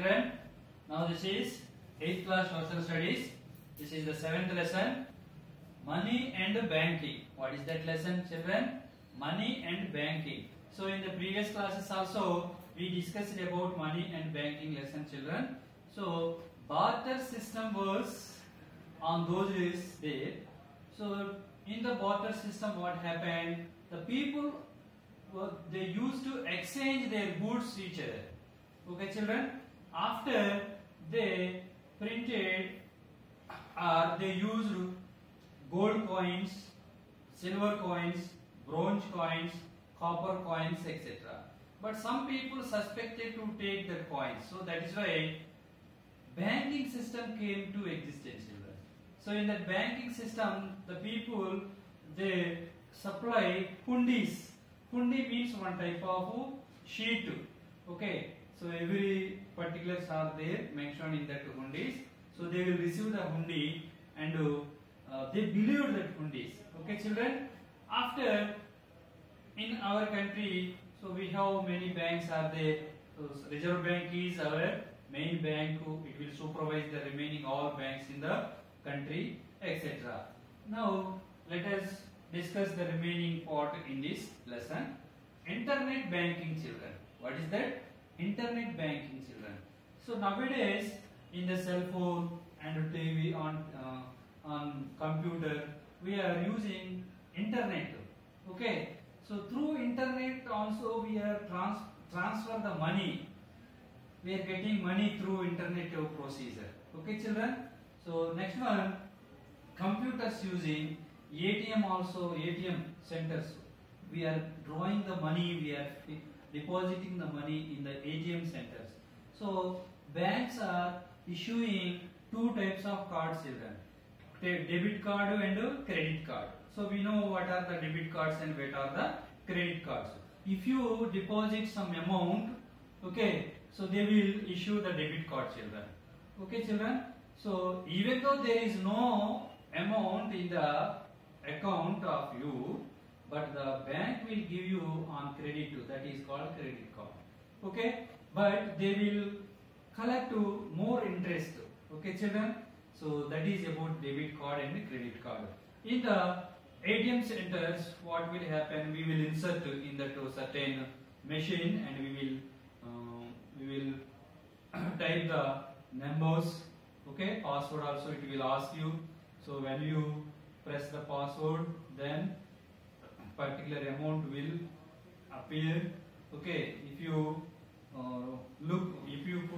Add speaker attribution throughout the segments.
Speaker 1: children. Now this is 8th class social studies. This is the 7th lesson, money and banking. What is that lesson, children? Money and banking. So in the previous classes also we discussed about money and banking lesson, children. So barter system was on those days there. So in the barter system, what happened? The people they used to exchange their goods to each other. Okay, children. After they printed or they used gold coins, silver coins, bronze coins, copper coins, etc. But some people suspected to take the coins, so that is why banking system came to existence, children. So in that banking system, the people they supply hundis. Hundi means one type of sheet. Okay, so every particulars are there mentioned in that hundis. So they will receive the hundi and they believe that hundis. Okay, children. After in our country, so we have many banks are there. So Reserve Bank is our main bank. It will supervise the remaining all banks in the country, etc. Now let us discuss the remaining part in this lesson. Internet banking, children. What is that? Internet banking, children. So nowadays in the cell phone and TV on computer we are using internet. Okay. So through internet also we are transfer the money. We are getting money through internet procedure. Okay, children. So next one, computers using ATM also, ATM centers. We are drawing the money, we are depositing the money in the ATM centers. So banks are issuing two types of cards, children. Debit card and credit card. So we know what are the debit cards and what are the credit cards. If you deposit some amount, okay, so they will issue the debit card, children. Okay, children. So even though there is no amount in the account of you, but the bank will give you on credit too, that is called credit card. Okay, but they will collect more interest. Okay, children. So that is about debit card and credit card. In the ATM centers, what will happen? We will insert in that certain machine and we will type the numbers. Okay, password also it will ask you. So when you press the password, then particular amount will appear. Okay, if you if you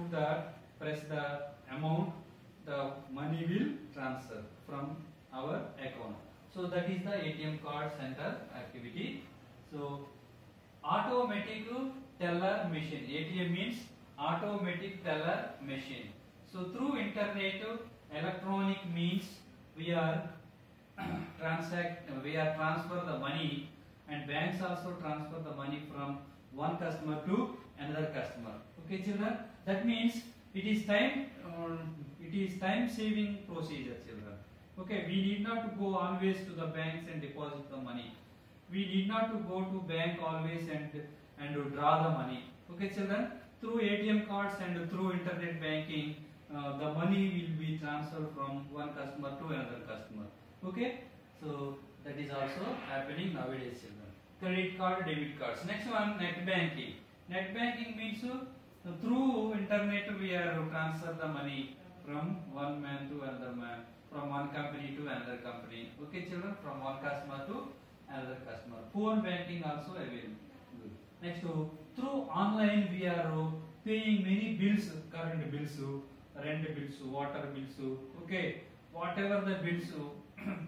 Speaker 1: press the amount, the money will transfer from our account. So that is the ATM card center activity. So automatic teller machine. ATM means automatic teller machine. So through internet, electronic means we are transfer the money, and banks also transfer the money from one customer to another customer. Okay, children. That means it is time saving procedure, children. Okay, we need not to go always to the banks and deposit the money. We need not to go to bank always and draw the money. Okay, children. Through ATM cards and through internet banking, the money will be transferred from one customer to another customer. Okay, so that is also happening nowadays, children. Credit card, debit cards. Next one, net banking. Net banking means through internet we are transfer the money from one man to another man, from one company to another company. Okay, children, from one customer to another customer. Phone banking also available. Next, through online we are paying many bills, current bills, rent bills, water bills. Okay, whatever the bills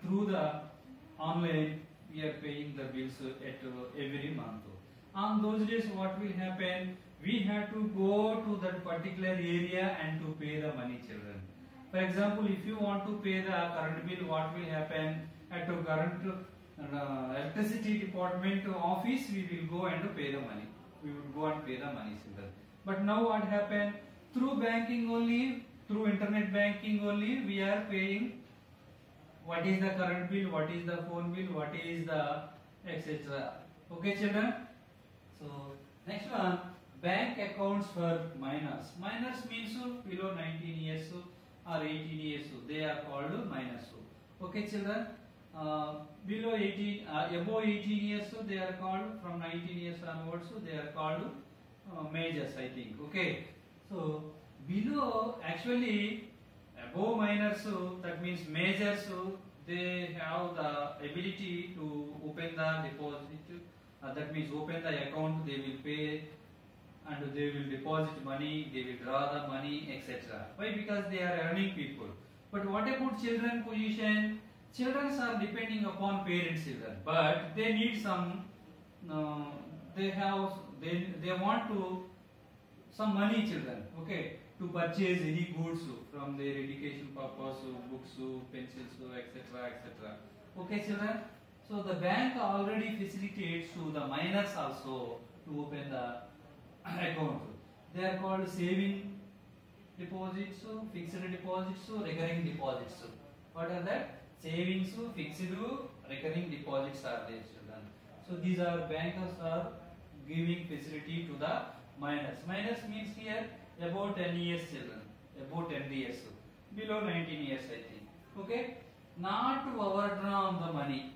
Speaker 1: through the online we are paying the bills at every month. On those days, what will happen? We have to go to that particular area and to pay the money, children. For example, if you want to pay the current bill, what will happen? At the current electricity department office, we will go and pay the money. We would go and pay the money, children. But now what happened? Through banking only, through internet banking only, we are paying what is the current bill, what is the phone bill, what is the etc. Okay, children. So next one, bank accounts for minors. Minors means below 19 years or 18 years. They are called minors. Okay, children. Below 18, above 18 years, they are called, from 19 years onwards, they are called majors, I think. Okay. So below, actually, above minors, that means majors, they have the ability to open the deposit. That means open the account, they will pay and they will deposit money, they will draw the money, etc. Why? Because they are earning people. But what about children position? Children are depending upon parents, children, but they need some. They want to some money, children. Okay, to purchase any goods from their education purpose, books, pencils, etc., etc. Okay, children. So the bank already facilitates to the minors also to open the account. They are called saving deposits, fixed deposits, recurring deposits. What are that? Savings, fixed, recurring deposits are there, children. So these are bankers are giving facility to the minors. Minors means here about 10 years, children. About 10 years. Below 19 years, I think. Okay. Not to overdraw the money.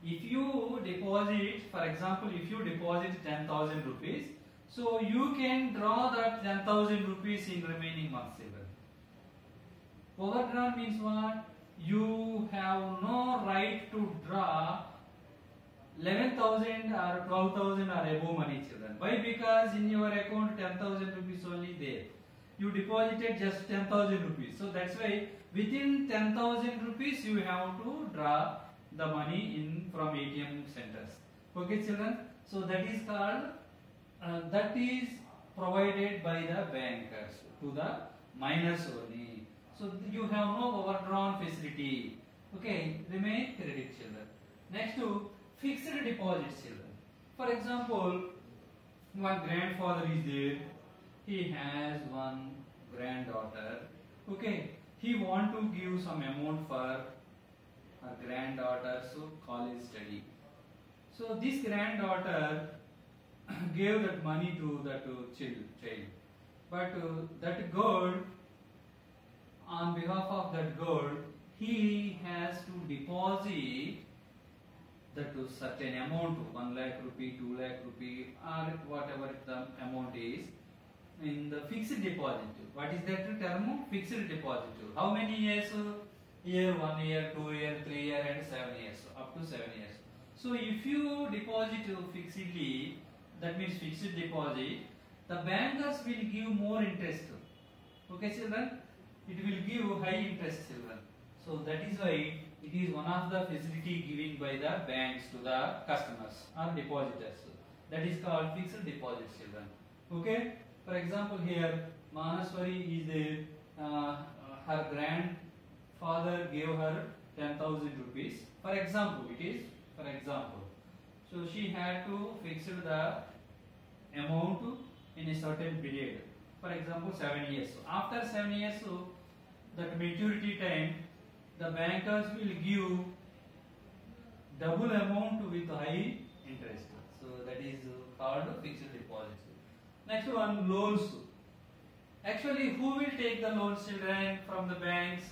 Speaker 1: If you deposit, for example, if you deposit 10,000 rupees, so you can draw that 10,000 rupees in remaining months, children. Overdrawn means what? You have no right to draw 11,000 or 12,000 or above money, children. Why? Because in your account 10,000 rupees only there. You deposited just 10,000 rupees. So that's why within 10,000 rupees you have to draw the money in from ATM centers. Okay, children. So that is called that is provided by the bankers to the minors only. So you have no overdrawn facility. Okay, remain credit, children. Next to fixed deposits, children. For example, one grandfather is there. He has one granddaughter. Okay, he want to give some amount for a granddaughter's college study. So this granddaughter gave that money to that child. But that girl, on behalf of that girl, he has to deposit that certain amount, 1 lakh rupee, 2 lakh rupee, or whatever the amount is, in the fixed deposit. What is that term? Fixed deposit. How many years? Year, 1 year, 2 year, 3 year, and 7 years. Up to 7 years. So if you deposit fixedly, that means fixed deposit, the bankers will give more interest. Okay, children? It will give high interest, children. So that is why it is one of the facility given by the banks to the customers or depositors. That is called fixed deposit, children. Okay? For example, here Manaswari is there. Her grandfather gave her 10,000 rupees. For example, it is for example. So she had to fix the amount in a certain period. For example, 7 years. So after 7 years, that maturity time, the bankers will give double amount with high interest. So that is called fixed deposit. Next one, loans. Actually, who will take the loans, children, from the banks?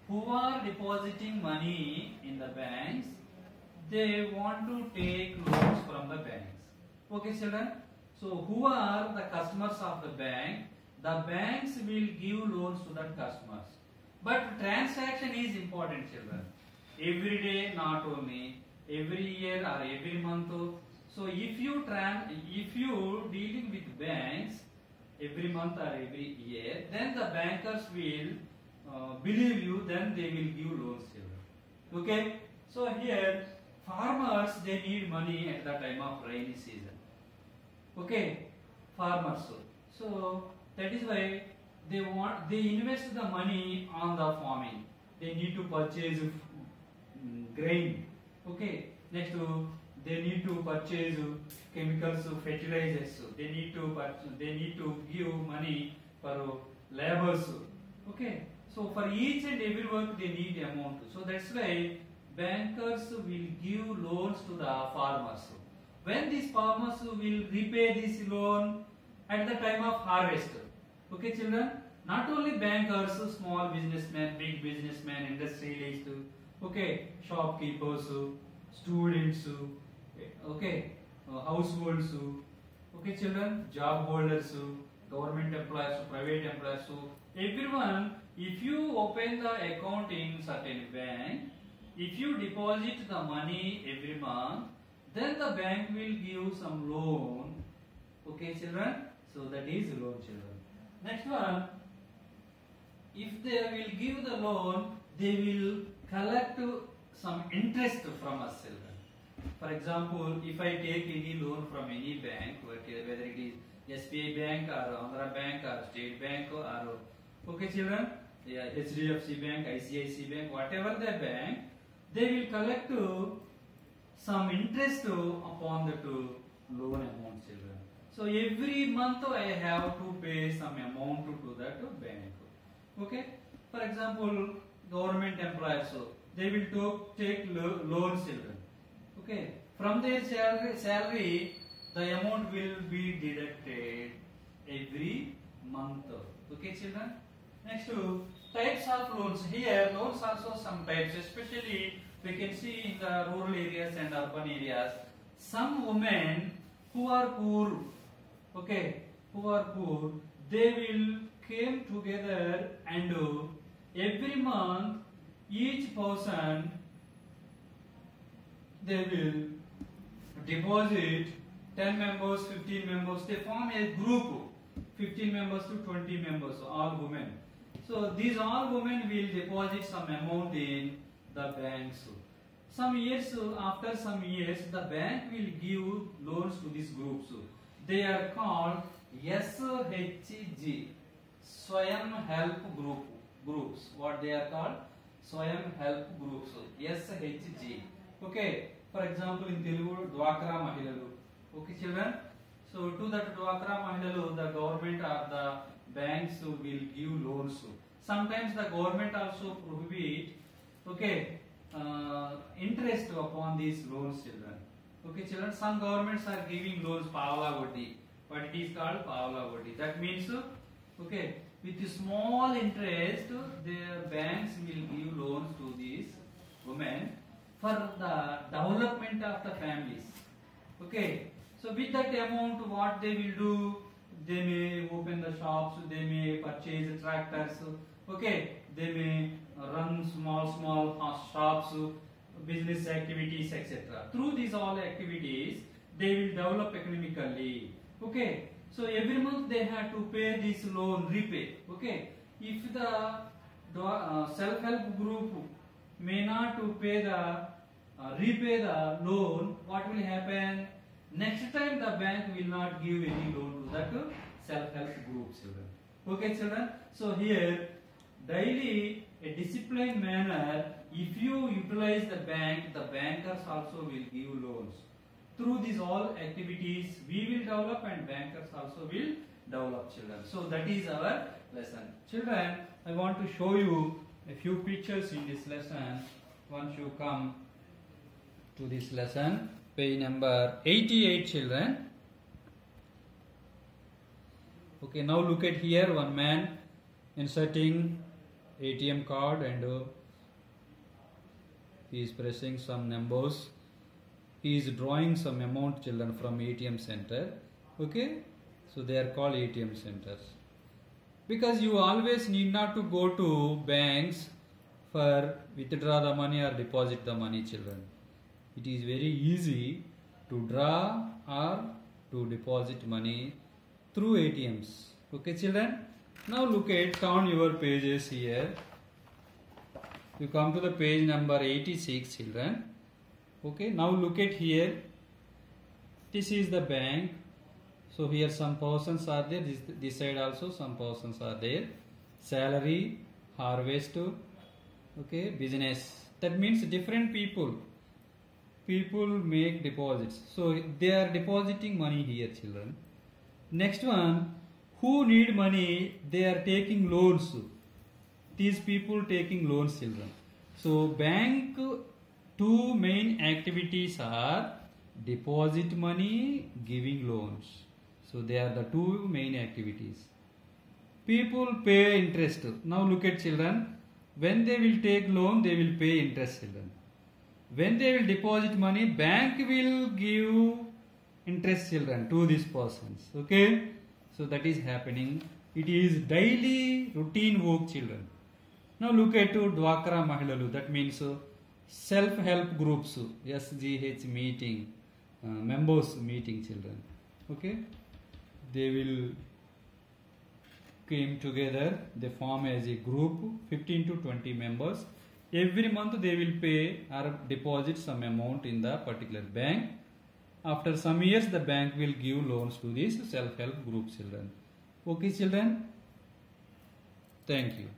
Speaker 1: Who are depositing money in the banks, they want to take loans from the banks. Okay, children? So who are the customers of the bank? The banks will give loans to the customers. But transaction is important, children. Every day, not only every year or every month. So if you dealing with banks every month or every year, then the bankers will believe you. Then they will give loans, children. Okay. So here farmers, they need money at the time of rainy season. Okay, farmers. So that is why they invest the money on the farming. They need to purchase grain. Okay. Next, they need to purchase chemicals, fertilizers. They need to give money for laborers. Okay. So for each and every work they need amount. So that's why bankers will give loans to the farmers. When these farmers will repay this loan, at the time of harvest. Okay, children. Not only bankers, small businessmen, big businessmen, industrialists, okay, shopkeepers, students, okay, households, okay, children, job holders, government employees, private employees, everyone. If you open the account in certain bank, if you deposit the money every month, then the bank will give some loan. Okay, children. So that is loan, children. Next one. If they will give the loan, they will collect some interest from us, children. For example, if I take any loan from any bank, whether it is SBI Bank or Andhra Bank or State Bank or okay, children, yeah, HDFC Bank, ICICI Bank, whatever the bank, they will collect some interest upon that loan amount, children. So every month I have to pay some amount to that bank. Okay. For example, government employees, they will take loans, children. Okay. From their salary, the amount will be deducted every month. Okay, children. Next, types of loans. Here, loans also some types. Especially, we can see in the rural areas and urban areas, some women who are poor, okay, who are poor, they will came together and every month each person they will deposit 10 members, 15 members, they form a group, 15 members to 20 members, all women. So these all women will deposit some amount in the banks. Some years, after some years, the bank will give loans to these groups. They are called SHG, Swayam Help Groups. What they are called? Swayam Help Groups. SHG. Okay. For example, in Telugu, Dwakra Mahilalu. Okay, children. So to that Dwakra Mahilalu, the government or the banks will give loans. Sometimes the government also prohibit, okay, interest upon these loans, children. Okay, children. Some governments are giving loans Pavla Vadi. But it is called Pavla Vadi. That means, okay, with small interest, the banks will give loans to these women for the development of the families. Okay, so with that amount, what they will do? They may open the shops, they may purchase tractors, okay, they may run small shops, business activities, etc. Through these all activities, they will develop economically. Okay, so every month they have to pay this loan, repay. Okay, if the self-help group may not to pay the repay the loan, what will happen? Next time the bank will not give any loan to that self-help group, children. Okay, children. So here, daily a disciplined manner. If you utilize the bank, the bankers also will give loans. Through these all activities, we will develop and bankers also will develop, children. So that is our lesson. Children, I want to show you a few pictures in this lesson. Once you come to this lesson, page number 88, children. Okay, now look at here, one man inserting ATM card and he is pressing some numbers. He is drawing some amount, children, from ATM center. Okay, so they are called ATM centers. Because you always need not to go to banks for withdraw the money or deposit the money, children. It is very easy to draw or to deposit money through ATMs. Okay, children. Now look at, turn your pages here. You come to the page number 86, children. Okay, now look at here. This is the bank. So here some persons are there. This side also some persons are there. Salary, harvest, okay, business. That means different people. People make deposits. So they are depositing money here, children. Next one, who need money, they are taking loans. These people taking loans, children. So bank, two main activities are deposit money, giving loans. So they are the two main activities. People pay interest. Now look at children. When they will take loan, they will pay interest, children. When they will deposit money, bank will give interest, children, to these persons. Okay? So that is happening. It is daily routine work, children. Now look at Dwakra Mahilalu. That means self-help groups. SGH meeting. Members meeting, children. Okay? They will came together, they form as a group, 15 to 20 members. Every month they will pay or deposit some amount in the particular bank. After some years, the bank will give loans to these self-help group, children. Okay, children? Thank you.